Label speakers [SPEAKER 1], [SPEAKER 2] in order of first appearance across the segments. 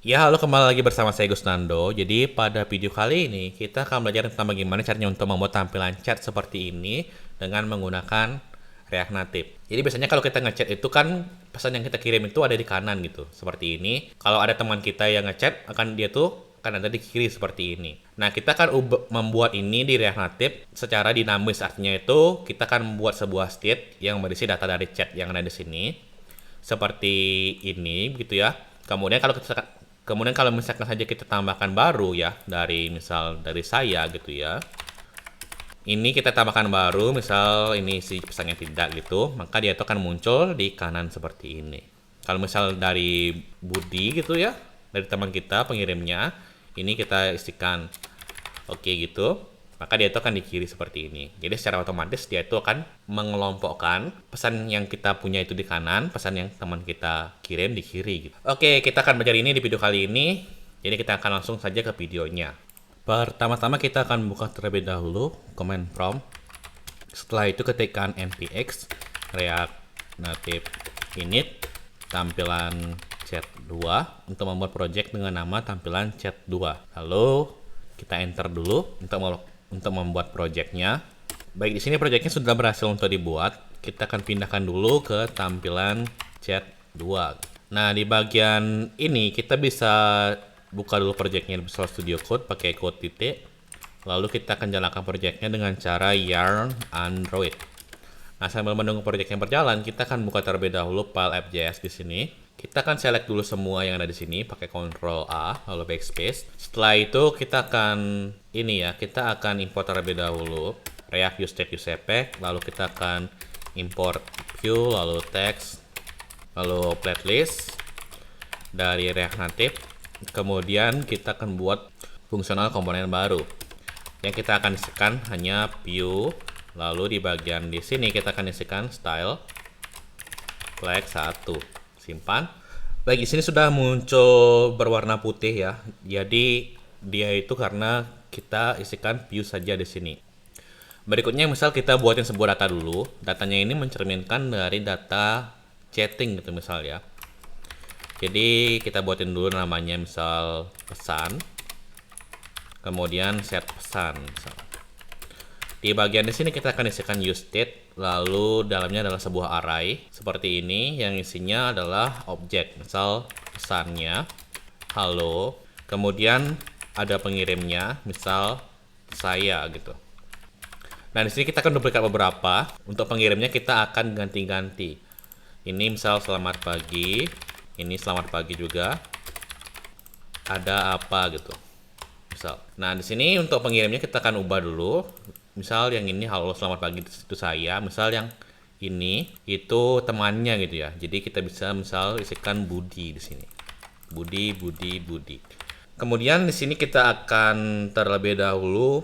[SPEAKER 1] Ya, halo, kembali lagi bersama saya Gusnando. Jadi pada video kali ini kita akan belajar tentang bagaimana caranya untuk membuat tampilan chat seperti ini dengan menggunakan React Native. Jadi biasanya kalau kita ngechat itu kan pesan yang kita kirim itu ada di kanan gitu, seperti ini. Kalau ada teman kita yang ngechat, dia tuh akan ada di kiri seperti ini. Nah, kita akan membuat ini di React Native secara dinamis, artinya itu kita akan membuat sebuah state yang berisi data dari chat yang ada di sini seperti ini gitu ya. Kemudian kalau misalkan saja kita tambahkan baru ya, dari saya gitu ya. Ini kita tambahkan baru, misal ini si pesannya tidak gitu, maka dia itu akan muncul di kanan seperti ini. Kalau misal dari Budi gitu ya, dari teman kita pengirimnya, ini kita isikan oke gitu, maka dia itu akan di kiri seperti ini. Jadi secara otomatis dia itu akan mengelompokkan pesan yang kita punya itu di kanan, pesan yang teman kita kirim di kiri gitu. Oke, kita akan belajar ini di video kali ini. Jadi kita akan langsung saja ke videonya. Pertama-tama kita akan buka terlebih dahulu command prompt. Setelah itu ketikkan npx react native init tampilan chat 2 untuk membuat project dengan nama tampilan chat 2. Lalu kita enter dulu untuk membuat projectnya. Baik, di sini projectnya sudah berhasil untuk dibuat. Kita akan pindahkan dulu ke tampilan chat 2. Nah, di bagian ini kita bisa buka dulu projectnya di Visual Studio Code pakai code titik. Lalu kita akan jalankan projectnya dengan cara yarn android. Nah, sambil menunggu projectnya berjalan, kita akan buka terlebih dahulu file app.js di sini. Kita akan select dulu semua yang ada di sini pakai Ctrl A lalu backspace. Setelah itu kita akan import terlebih dahulu React use effect, lalu kita akan import view, lalu text, lalu playlist dari React Native. Kemudian kita akan buat fungsional komponen baru yang kita akan isikan hanya view, lalu di bagian di sini kita akan isikan style flag 1. Simpan. Baik, di sini sudah muncul berwarna putih ya. Jadi dia itu karena kita isikan view saja di sini. Berikutnya misal kita buatin sebuah data dulu. Datanya ini mencerminkan dari data chatting gitu misal ya. Jadi kita buatin dulu namanya misal pesan. Kemudian set pesan misal. Di bagian di sini kita akan isikan use state, lalu dalamnya adalah sebuah array seperti ini yang isinya adalah objek, misal pesannya halo, kemudian ada pengirimnya, misal saya gitu. Nah, di sini kita akan duplikat beberapa. Untuk pengirimnya kita akan ganti-ganti. Ini misal selamat pagi, ini selamat pagi juga. Ada apa gitu. Misal. Nah, di sini untuk pengirimnya kita akan ubah dulu. Misal yang ini halo selamat pagi itu saya, misal yang ini itu temannya gitu ya. Jadi kita bisa misal isikan Budi di sini. Budi. Kemudian di sini kita akan terlebih dahulu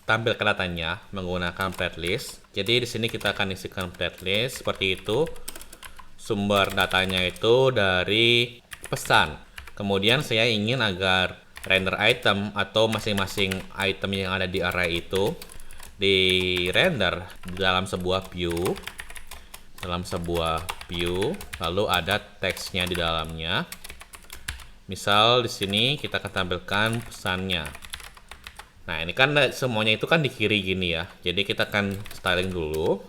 [SPEAKER 1] tampilkan datanya menggunakan playlist. Jadi di sini kita akan isikan playlist seperti itu. Sumber datanya itu dari pesan. Kemudian saya ingin agar render item atau masing-masing item yang ada di array itu di render dalam sebuah view, lalu ada teksnya di dalamnya. Misal di sini kita akan tampilkan pesannya. Nah, ini kan semuanya itu kan di kiri gini ya. Jadi kita akan styling dulu,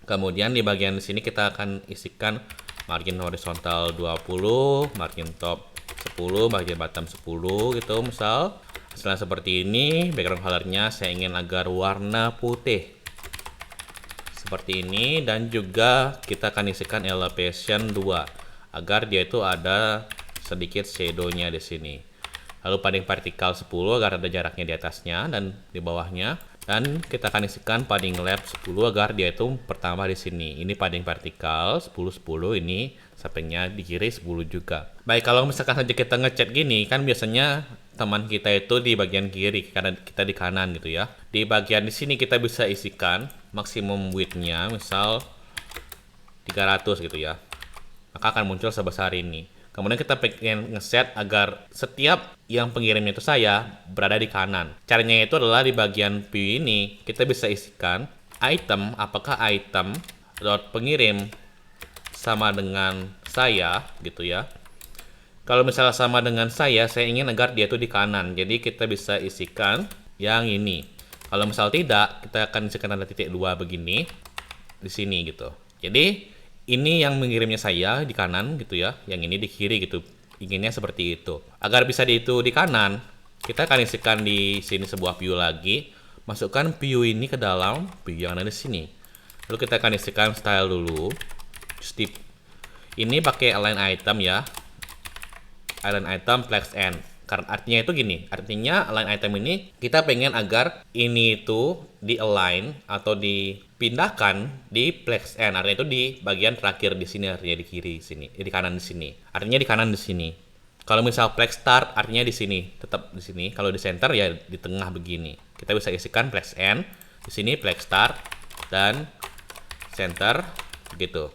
[SPEAKER 1] Kemudian di bagian sini kita akan isikan margin horizontal 20, margin top 10, bagian bottom 10 gitu misal. Setelah seperti ini, background colornya saya ingin agar warna putih seperti ini, dan juga kita akan isikan elevation 2 agar dia itu ada sedikit shadownya di sini. Lalu padding vertikal 10 agar ada jaraknya di atasnya dan di bawahnya. Dan kita akan isikan padding left 10 agar dia itu pertama di sini. Ini padding vertikal 10 ini sampingnya di kiri 10 juga. Baik, kalau misalkan saja kita ngechat gini kan biasanya teman kita itu di bagian kiri karena kita di kanan gitu ya. Di bagian di sini kita bisa isikan maksimum width-nya misal 300 gitu ya. Maka akan muncul sebesar ini. Kemudian kita pengen ngeset agar setiap yang pengirimnya itu saya berada di kanan. Caranya itu adalah di bagian view ini kita bisa isikan item, apakah item dot pengirim sama dengan saya gitu ya. Kalau misalnya sama dengan saya ingin agar dia itu di kanan. Jadi kita bisa isikan yang ini. Kalau misal tidak, kita akan isikan tanda titik 2 begini di sini gitu. Jadi ini yang mengirimnya saya di kanan gitu ya, yang ini di kiri gitu. Inginnya seperti itu. Agar bisa di kanan, kita akan isikan di sini sebuah view lagi. Masukkan view ini ke dalam view yang ada di sini. Lalu kita akan isikan style dulu. Step. Ini pakai align item ya. Align item flex n. Karena artinya itu gini, artinya align item ini kita pengen agar ini itu di align atau dipindahkan di flex n. Artinya itu di bagian terakhir di sini, artinya di kiri sini, di kanan di sini. Artinya di kanan di sini. Kalau misal flex start artinya di sini, tetap di sini. Kalau di center ya di tengah begini. Kita bisa isikan flex n, di sini flex start dan center gitu.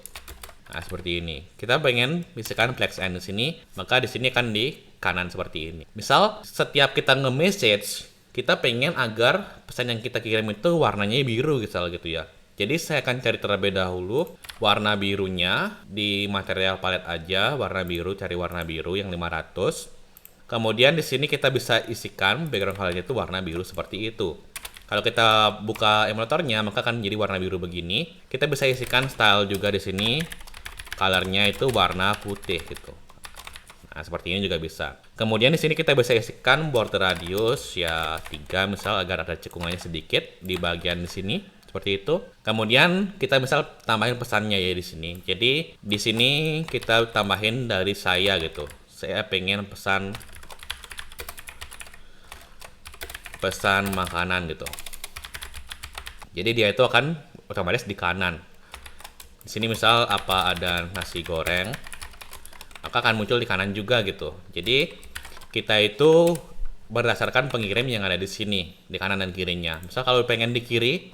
[SPEAKER 1] Nah, seperti ini. Kita pengen misalkan flex n di sini, maka di sini akan di kanan seperti ini. Misal setiap kita nge-message, kita pengen agar pesan yang kita kirim itu warnanya biru gitu ya. Jadi saya akan cari terlebih dahulu warna birunya di material palet aja, warna biru, cari warna biru yang 500. Kemudian di sini kita bisa isikan background colornya itu warna biru seperti itu. Kalau kita buka emulatornya, maka akan jadi warna biru begini. Kita bisa isikan style juga di sini. Colornya itu warna putih gitu. Nah, seperti ini juga bisa. Kemudian di sini kita bisa isikan border radius ya 3 misal agar ada cekungannya sedikit di bagian di sini seperti itu. Kemudian kita misal tambahin pesannya ya di sini. Jadi di sini kita tambahin dari saya gitu. Saya pengen pesan makanan gitu. Jadi dia itu akan otomatis di kanan. Di sini misal apa ada nasi goreng, maka akan muncul di kanan juga gitu. Jadi kita itu berdasarkan pengirim yang ada di sini, di kanan dan kirinya. Misal kalau pengen di kiri,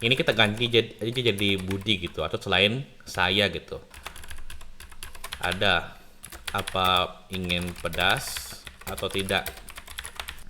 [SPEAKER 1] ini kita ganti jadi Budi gitu, atau selain saya gitu. Ada apa ingin pedas atau tidak.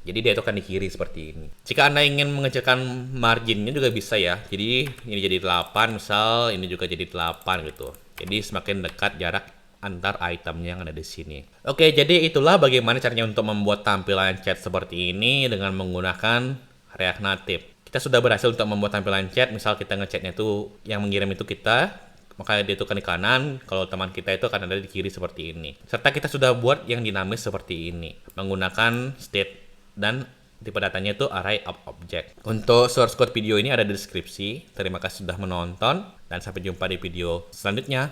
[SPEAKER 1] Jadi dia itu akan di kiri seperti ini. Jika Anda ingin mengecilkan marginnya juga bisa ya. Jadi ini jadi 8 misal, ini juga jadi 8 gitu. Jadi semakin dekat jarak antar itemnya yang ada di sini. Oke, jadi itulah bagaimana caranya untuk membuat tampilan chat seperti ini dengan menggunakan React Native. Kita sudah berhasil untuk membuat tampilan chat, misal kita ngechatnya itu yang mengirim itu kita, maka dia itu akan di kanan, kalau teman kita itu akan ada di kiri seperti ini. Serta kita sudah buat yang dinamis seperti ini, menggunakan state dan tipe datanya itu array of object. Untuk source code video ini ada di deskripsi. Terima kasih sudah menonton dan sampai jumpa di video selanjutnya.